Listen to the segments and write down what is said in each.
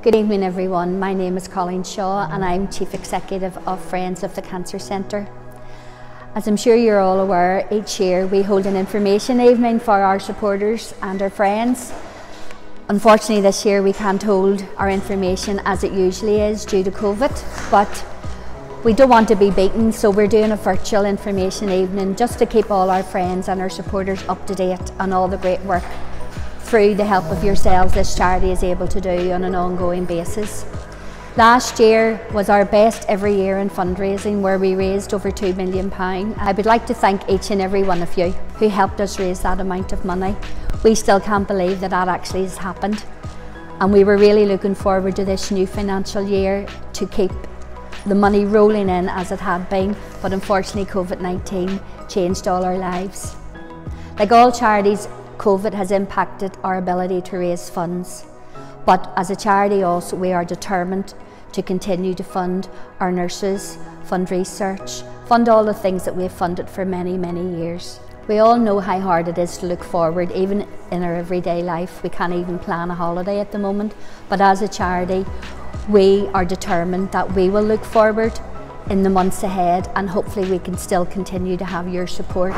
Good evening everyone, my name is Colleen Shaw and I'm Chief Executive of Friends of the Cancer Centre. As I'm sure you're all aware, each year we hold an information evening for our supporters and our friends. Unfortunately this year we can't hold our information as it usually is due to COVID, but we don't want to be beaten, so we're doing a virtual information evening just to keep all our friends and our supporters up to date on all the great work through the help of yourselves this charity is able to do on an ongoing basis. Last year was our best every year in fundraising, where we raised over £2 million. I would like to thank each and every one of you who helped us raise that amount of money. We still can't believe that actually has happened, and we were really looking forward to this new financial year to keep the money rolling in as it had been, but unfortunately COVID-19 changed all our lives. Like all charities, COVID has impacted our ability to raise funds, but as a charity also we are determined to continue to fund our nurses, fund research, fund all the things that we've funded for many, many years. We all know how hard it is to look forward, even in our everyday life. We can't even plan a holiday at the moment, but as a charity we are determined that we will look forward in the months ahead, and hopefully we can still continue to have your support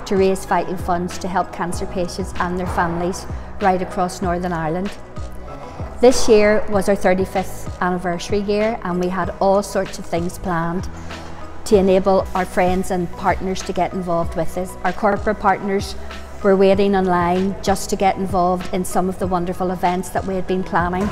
to raise vital funds to help cancer patients and their families right across Northern Ireland. This year was our 35th anniversary year, and we had all sorts of things planned to enable our friends and partners to get involved with us. Our corporate partners were waiting online just to get involved in some of the wonderful events that we had been planning.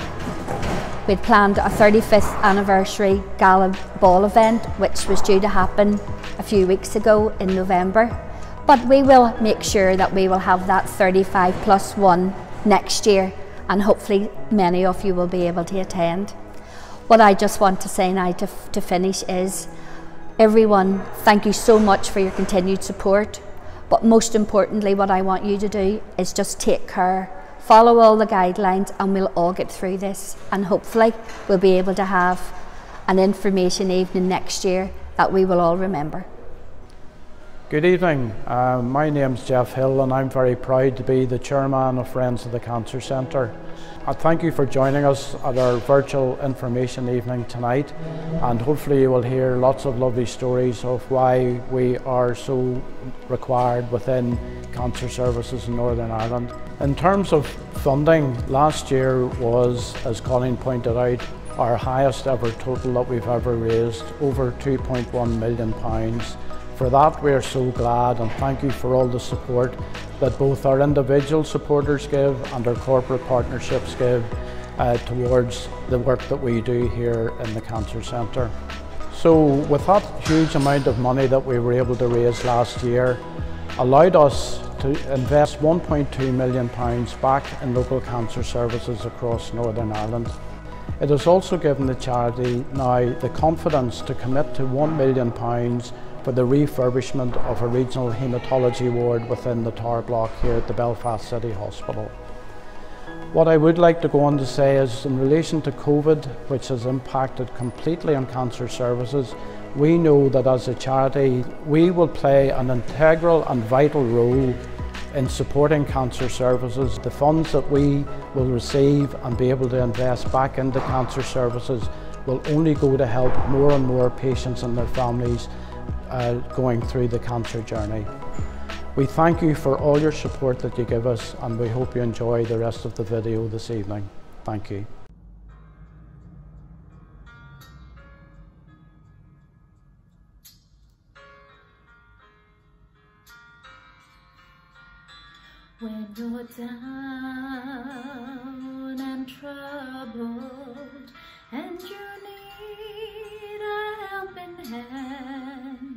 We'd planned a 35th anniversary gala ball event, which was due to happen a few weeks ago in November. But we will make sure that we will have that 35+1 next year, and hopefully many of you will be able to attend. What I just want to say now to finish is, everyone, thank you so much for your continued support. But most importantly, what I want you to do is just take care. Follow all the guidelines and we'll all get through this, and hopefully we'll be able to have an information evening next year that we will all remember. Good evening, my name's Jeff Hill and I'm very proud to be the chairman of Friends of the Cancer Centre. I thank you for joining us at our virtual information evening tonight, and hopefully you will hear lots of lovely stories of why we are so required within cancer services in Northern Ireland. In terms of funding, last year was, as Colleen pointed out, our highest ever total that we've ever raised, over £2.1 million. For that we are so glad, and thank you for all the support that both our individual supporters give and our corporate partnerships give towards the work that we do here in the Cancer Centre. So with that huge amount of money that we were able to raise last year, allowed us to invest £1.2 million back in local cancer services across Northern Ireland. It has also given the charity now the confidence to commit to £1 million for the refurbishment of a regional haematology ward within the Tower Block here at the Belfast City Hospital. What I would like to go on to say is, in relation to COVID, which has impacted completely on cancer services, we know that as a charity we will play an integral and vital role in supporting cancer services. The funds that we will receive and be able to invest back into cancer services will only go to help more and more patients and their families going through the cancer journey. We thank you for all your support that you give us, and we hope you enjoy the rest of the video this evening. Thank you. When you're down and troubled and you need a helping hand,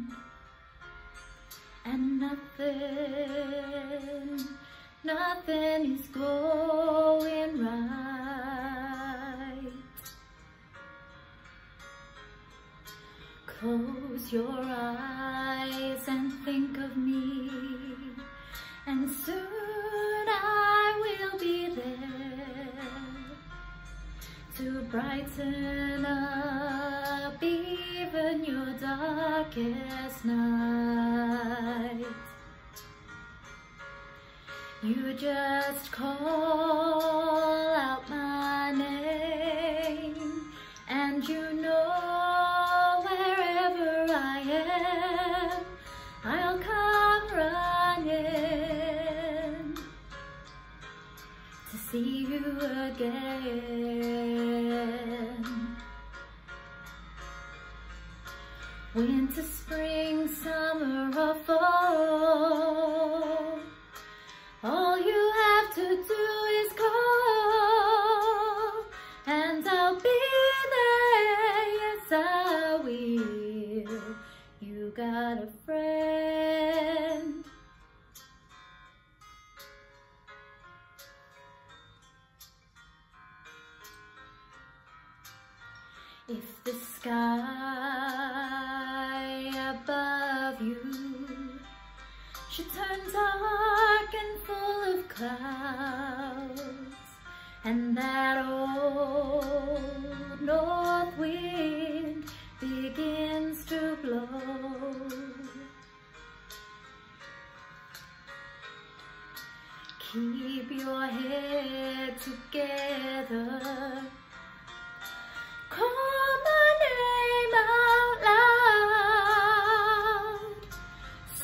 and nothing is going right, close your eyes and think of me, and soon I will be there to brighten up even your darkest night. You just call out my name see you again. Winter, spring, summer or fall, all you have to do is call, and I'll be there, yes I will. You got a friend. If the sky above you should turn dark and full of clouds, and that old north wind begins to blow, keep your head together. Call my name out loud.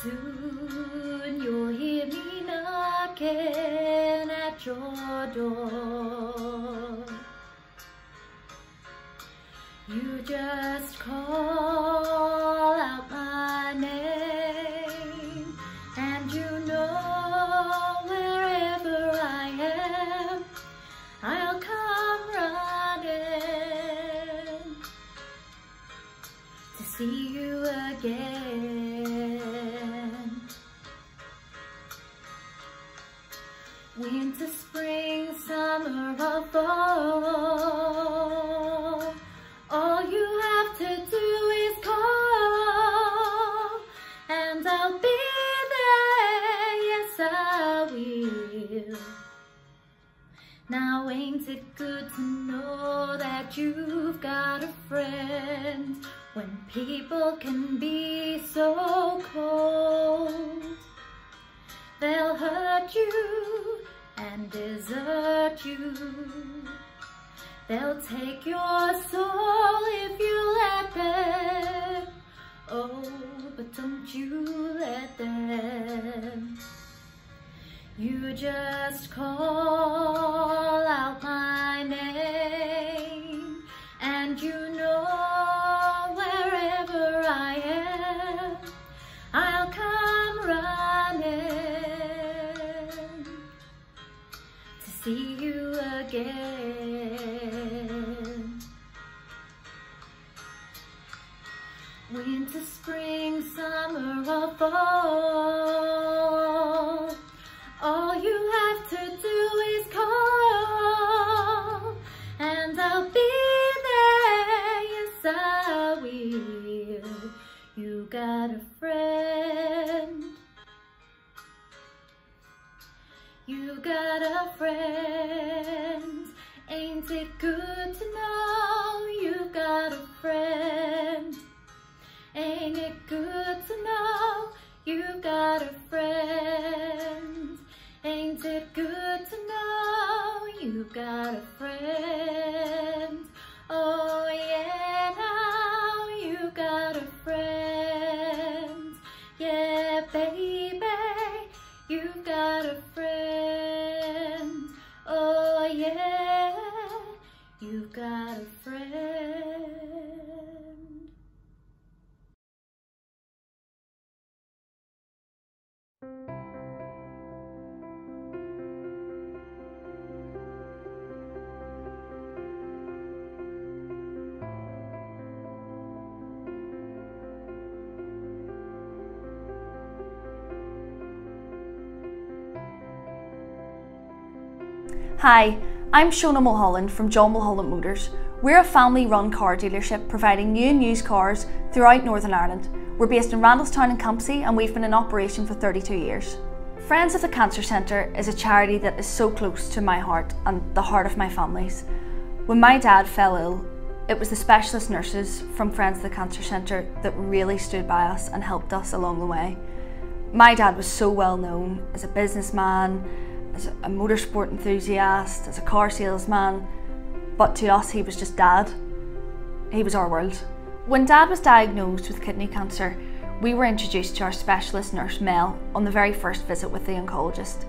Soon you'll hear me knocking at your door. You just call out my name, and you know wherever I am, I'll come running to see you again. Winter, spring, summer or fall, all you have to do is call, and I'll be there, yes I will. Now ain't it good to know that you've got a friend when people can be so cold? They'll hurt you and desert you. They'll take your soul if you let them. Oh, but don't you let them. You just call out my name, and you know wherever I am, I'll come running to see you again. Winter, spring, summer or fall, all you have to do is call, and I'll be there, yes I will. You got a friend. You got a friend. Ain't it good to know you got a friend? Ain't it good to know you got a friend? Ain't it good to know you got a friend? Oh yeah, now you got a friend. Yeah, baby, you've got a friend. Oh yeah, you've got a friend. Hi, I'm Shona Mulholland from John Mulholland Motors. We're a family-run car dealership providing new and used cars throughout Northern Ireland. We're based in Randalstown and Campsie, and we've been in operation for 32 years. Friends of the Cancer Centre is a charity that is so close to my heart and the heart of my family's. When my dad fell ill, it was the specialist nurses from Friends of the Cancer Centre that really stood by us and helped us along the way. My dad was so well known as a businessman, as a motorsport enthusiast, as a car salesman, but to us he was just Dad. He was our world. When Dad was diagnosed with kidney cancer, we were introduced to our specialist nurse Mel on the very first visit with the oncologist.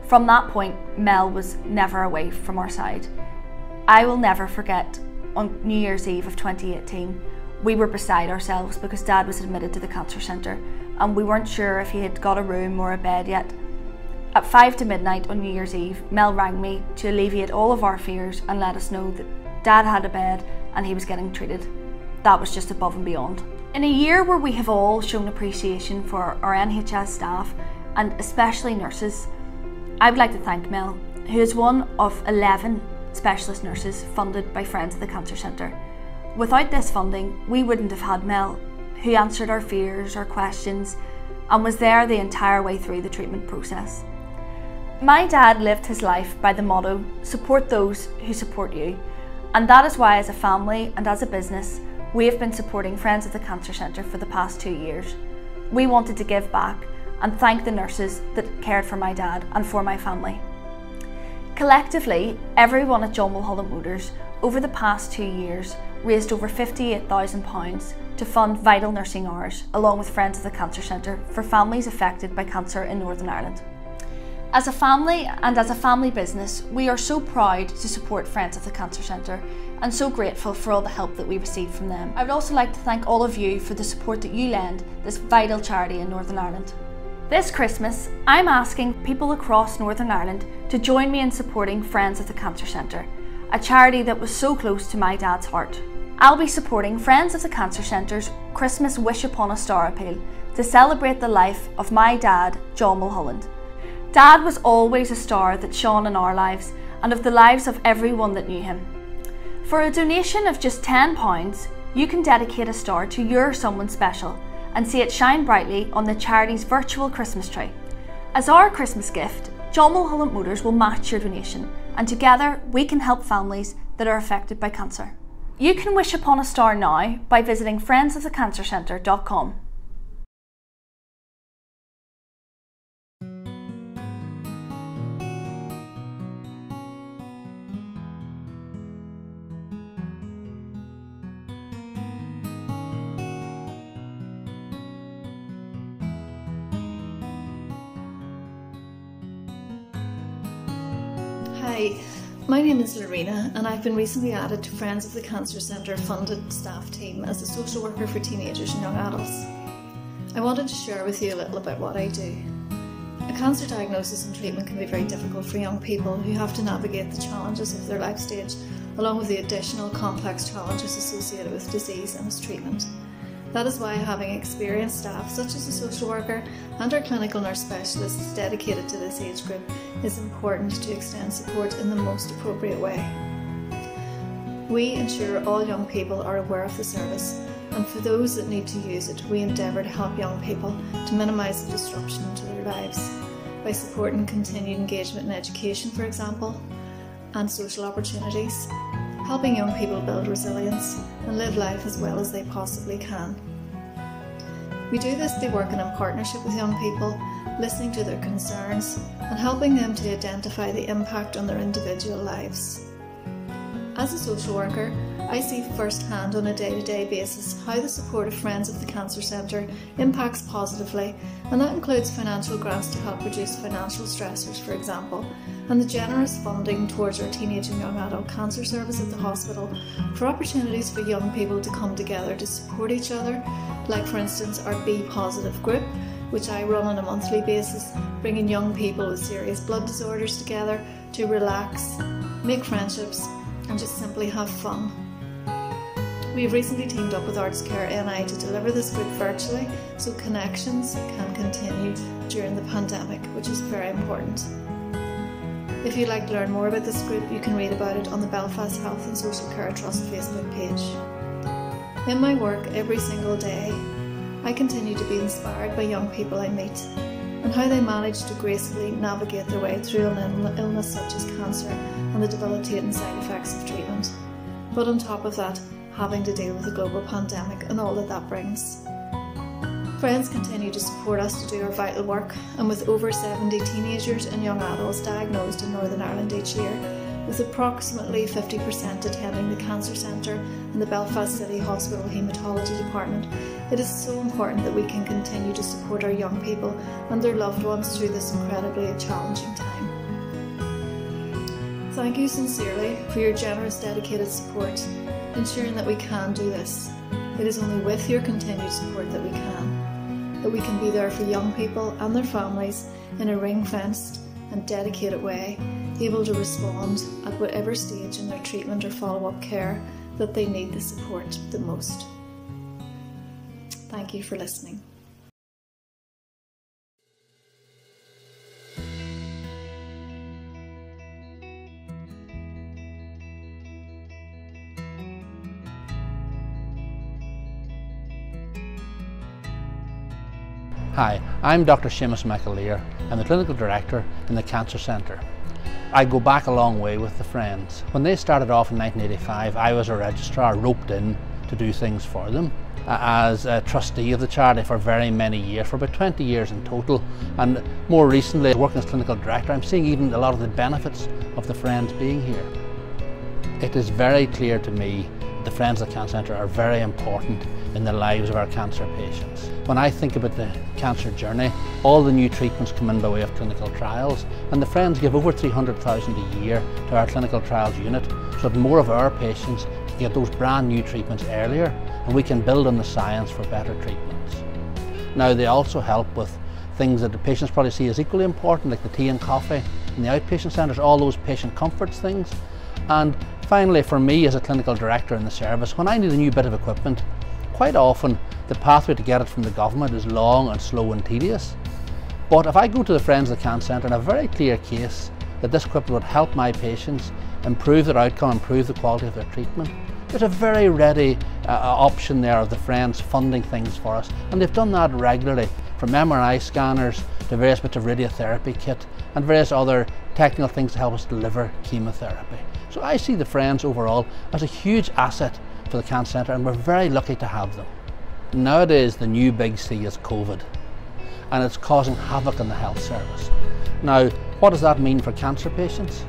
From that point, Mel was never away from our side. I will never forget on New Year's Eve of 2018, we were beside ourselves because Dad was admitted to the cancer centre and we weren't sure if he had got a room or a bed yet. At 5 to midnight on New Year's Eve, Mel rang me to alleviate all of our fears and let us know that Dad had a bed and he was getting treated. That was just above and beyond. In a year where we have all shown appreciation for our NHS staff and especially nurses, I would like to thank Mel, who is one of 11 specialist nurses funded by Friends of the Cancer Centre. Without this funding, we wouldn't have had Mel, who answered our fears, our questions, and was there the entire way through the treatment process. My dad lived his life by the motto, support those who support you, and that is why as a family and as a business, we have been supporting Friends of the Cancer Centre for the past 2 years. We wanted to give back and thank the nurses that cared for my dad and for my family. Collectively, everyone at John Mulholland Motors over the past 2 years raised over £58,000 to fund vital nursing hours along with Friends of the Cancer Centre for families affected by cancer in Northern Ireland. As a family and as a family business, we are so proud to support Friends of the Cancer Centre and so grateful for all the help that we receive from them. I would also like to thank all of you for the support that you lend this vital charity in Northern Ireland. This Christmas, I'm asking people across Northern Ireland to join me in supporting Friends of the Cancer Centre, a charity that was so close to my dad's heart. I'll be supporting Friends of the Cancer Centre's Christmas Wish Upon a Star appeal to celebrate the life of my dad, John Mulholland. Dad was always a star that shone in our lives and of the lives of everyone that knew him. For a donation of just £10, you can dedicate a star to your someone special and see it shine brightly on the charity's virtual Christmas tree. As our Christmas gift, John Mulholland Motors will match your donation, and together we can help families that are affected by cancer. You can wish upon a star now by visiting friendsofthecancercentre.com. Hi, my name is Lorena and I've been recently added to Friends of the Cancer Centre funded staff team as a social worker for teenagers and young adults. I wanted to share with you a little about what I do. A cancer diagnosis and treatment can be very difficult for young people who have to navigate the challenges of their life stage, along with the additional complex challenges associated with disease and its treatment. That is why having experienced staff such as a social worker and our clinical nurse specialists dedicated to this age group is important to extend support in the most appropriate way. We ensure all young people are aware of the service, and for those that need to use it, we endeavour to help young people to minimise the disruption to their lives by supporting continued engagement in education, for example, and social opportunities, helping young people build resilience and live life as well as they possibly can. We do this by working in partnership with young people, listening to their concerns and helping them to identify the impact on their individual lives. As a social worker, I see firsthand on a day-to-day basis how the support of Friends of the Cancer Centre impacts positively, and that includes financial grants to help reduce financial stressors, for example, and the generous funding towards our teenage and young adult cancer service at the hospital for opportunities for young people to come together to support each other, like for instance our Be Positive group, which I run on a monthly basis, bringing young people with serious blood disorders together to relax, make friendships and just simply have fun. We have recently teamed up with Arts Care NI to deliver this group virtually so connections can continue during the pandemic, which is very important. If you'd like to learn more about this group, you can read about it on the Belfast Health and Social Care Trust Facebook page. In my work every single day, I continue to be inspired by young people I meet and how they manage to gracefully navigate their way through an illness such as cancer and the debilitating side effects of treatment. But on top of that, having to deal with a global pandemic and all that that brings. Friends continue to support us to do our vital work, and with over 70 teenagers and young adults diagnosed in Northern Ireland each year, with approximately 50% attending the Cancer Centre and the Belfast City Hospital Haematology Department, it is so important that we can continue to support our young people and their loved ones through this incredibly challenging time. Thank you sincerely for your generous, dedicated support, ensuring that we can do this. It is only with your continued support that we can be there for young people and their families in a ring-fenced and dedicated way, able to respond at whatever stage in their treatment or follow-up care that they need the support the most. Thank you for listening. Hi, I'm Dr. Seamus McAleer. I'm the Clinical Director in the Cancer Centre. I go back a long way with the Friends. When they started off in 1985, I was a registrar roped in to do things for them as a trustee of the charity for very many years, for about 20 years in total, and more recently working as Clinical Director, I'm seeing even a lot of the benefits of the Friends being here. It is very clear to me the Friends of the Cancer Centre are very important in the lives of our cancer patients. When I think about the cancer journey, all the new treatments come in by way of clinical trials, and the Friends give over 300,000 a year to our clinical trials unit so that more of our patients can get those brand new treatments earlier, and we can build on the science for better treatments. Now, they also help with things that the patients probably see as equally important, like the tea and coffee in the outpatient centres, all those patient comforts things. And finally, for me as a clinical director in the service, when I need a new bit of equipment, quite often the pathway to get it from the government is long and slow and tedious. But if I go to the Friends of the Cancer Centre and a very clear case that this equipment would help my patients improve their outcome, improve the quality of their treatment, there's a very ready option there of the Friends funding things for us, and they've done that regularly, from MRI scanners to various bits of radiotherapy kit and various other technical things to help us deliver chemotherapy. So I see the Friends overall as a huge asset for the Cancer Centre, and we're very lucky to have them. Nowadays the new big C is COVID, and it's causing havoc in the health service. Now, what does that mean for cancer patients?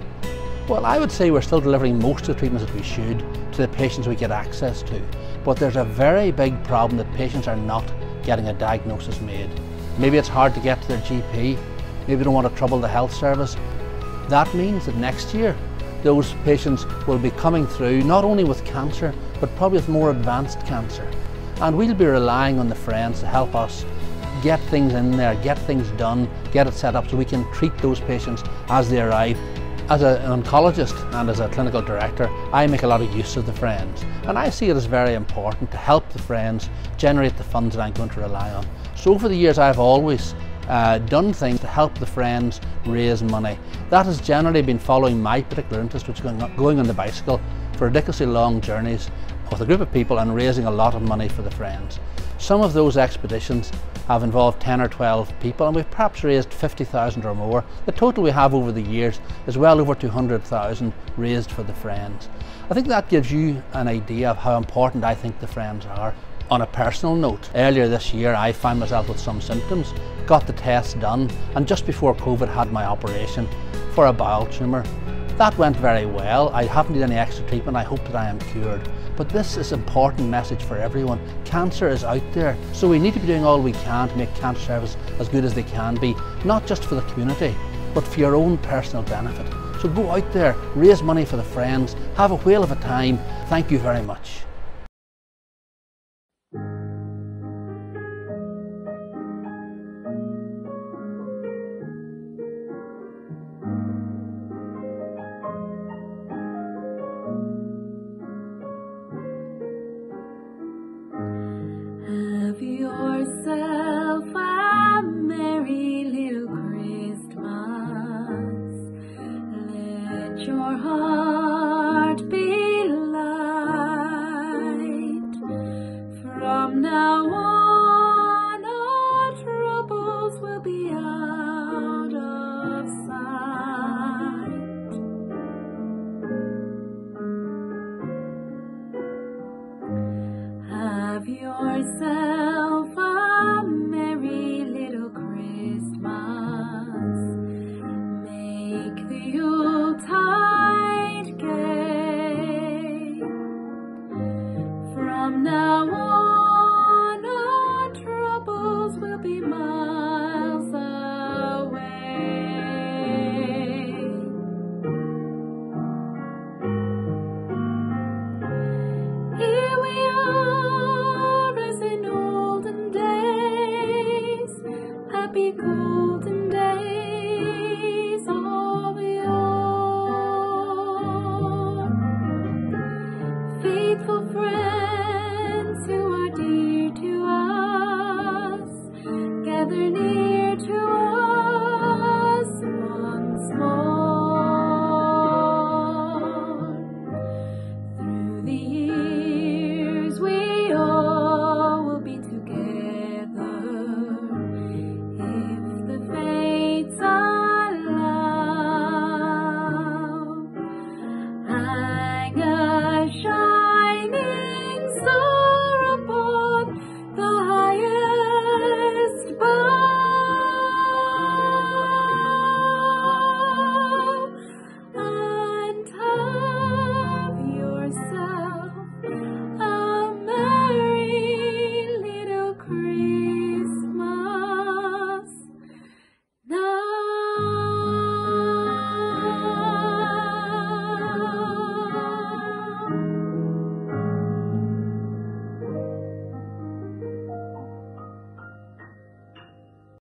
Well, I would say we're still delivering most of the treatments that we should to the patients we get access to, but there's a very big problem that patients are not getting a diagnosis made. Maybe it's hard to get to their GP, maybe they don't want to trouble the health service. That means that next year those patients will be coming through not only with cancer, but probably with more advanced cancer. And we'll be relying on the Friends to help us get things in there, get things done, get it set up so we can treat those patients as they arrive. As an oncologist and as a clinical director, I make a lot of use of the Friends, and I see it as very important to help the Friends generate the funds that I'm going to rely on. So over the years I've always done things to help the Friends raise money. That has generally been following my particular interest, which is going on the bicycle for ridiculously long journeys with a group of people and raising a lot of money for the Friends. Some of those expeditions have involved 10 or 12 people, and we've perhaps raised 50,000 or more. The total we have over the years is well over 200,000 raised for the Friends. I think that gives you an idea of how important I think the Friends are. On a personal note, earlier this year I found myself with some symptoms, got the test done, and just before COVID had my operation for a bowel tumour. That went very well. I haven't needed any extra treatment. I hope that I am cured. But this is an important message for everyone. Cancer is out there, so we need to be doing all we can to make cancer service as good as they can be, not just for the community, but for your own personal benefit. So go out there, raise money for the Friends, have a whale of a time. Thank you very much. Have yourself a merry little Christmas. Let your heart be light. From now on, all troubles will be out of sight. Have yourself a merry little Christmas. Make the